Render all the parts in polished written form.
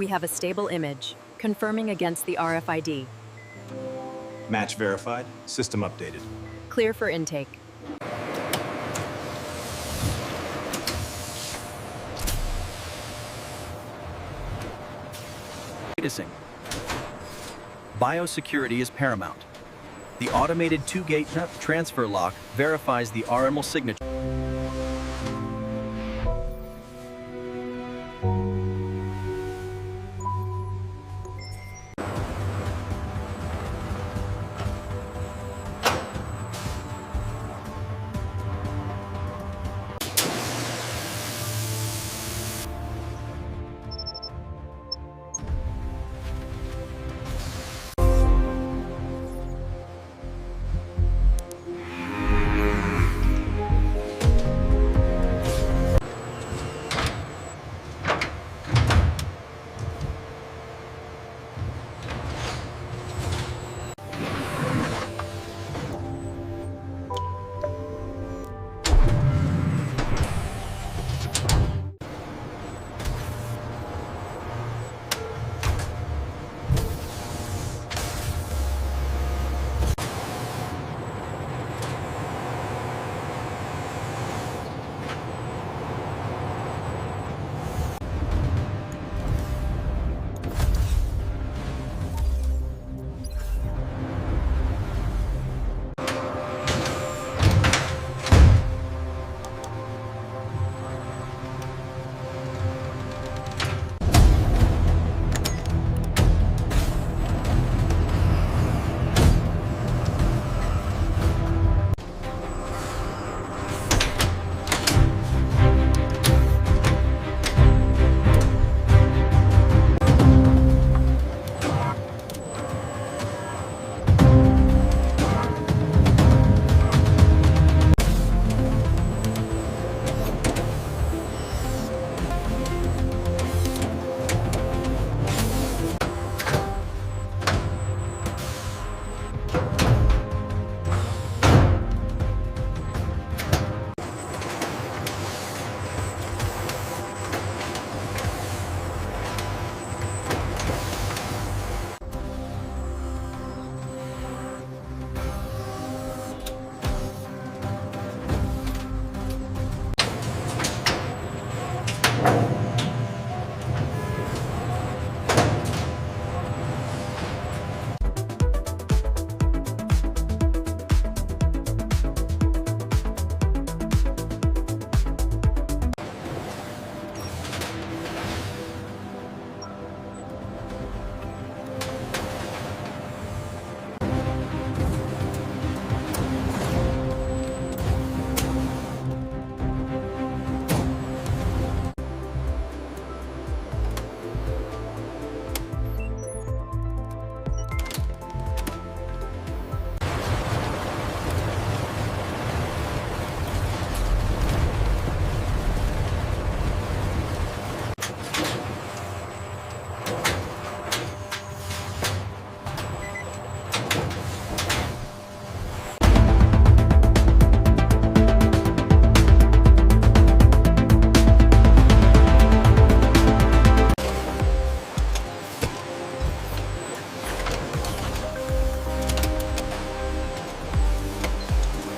We have a stable image, confirming against the RFID. Match verified, system updated. Clear for intake. Biosecurity is paramount. The automated two-gate transfer lock verifies the RML signature.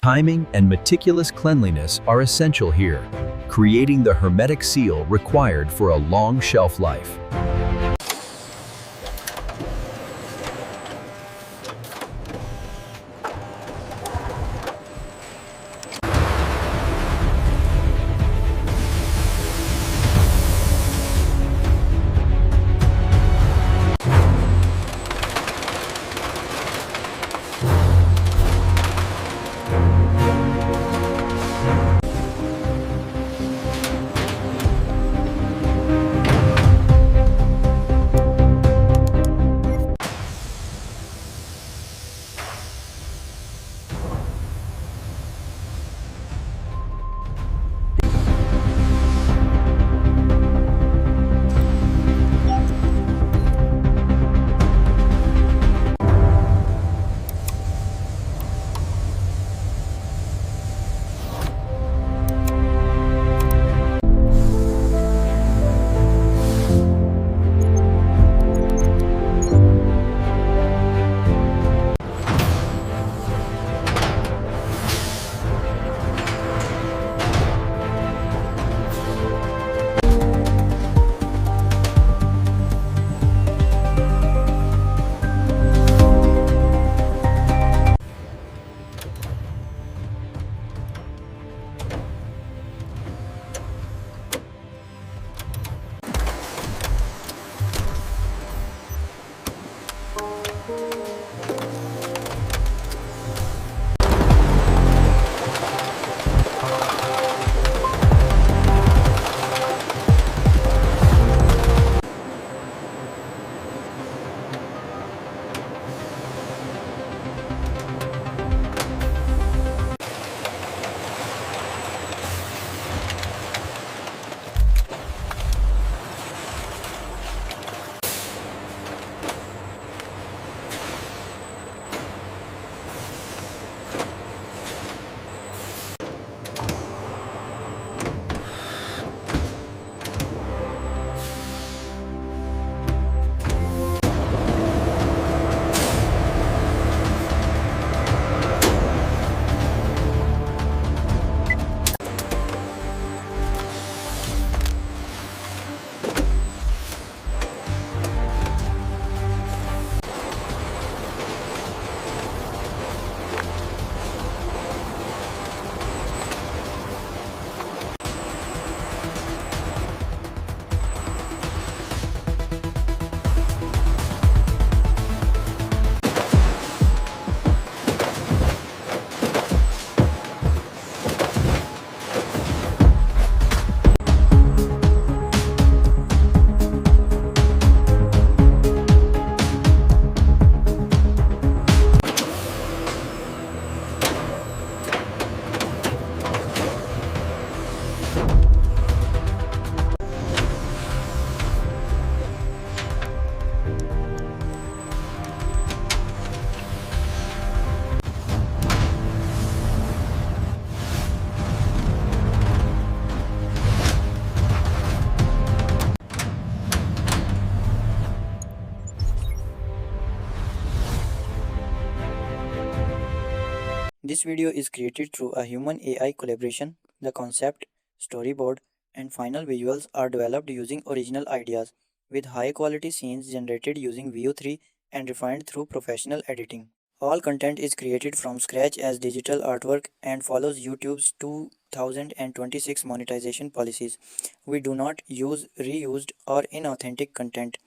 Timing and meticulous cleanliness are essential here, creating the hermetic seal required for a long shelf life. This video is created through a human AI collaboration. The concept, storyboard, and final visuals are developed using original ideas, with high quality scenes generated using Veo 3 and refined through professional editing. All content is created from scratch as digital artwork and follows YouTube's 2026 monetization policies. We do not use reused or inauthentic content.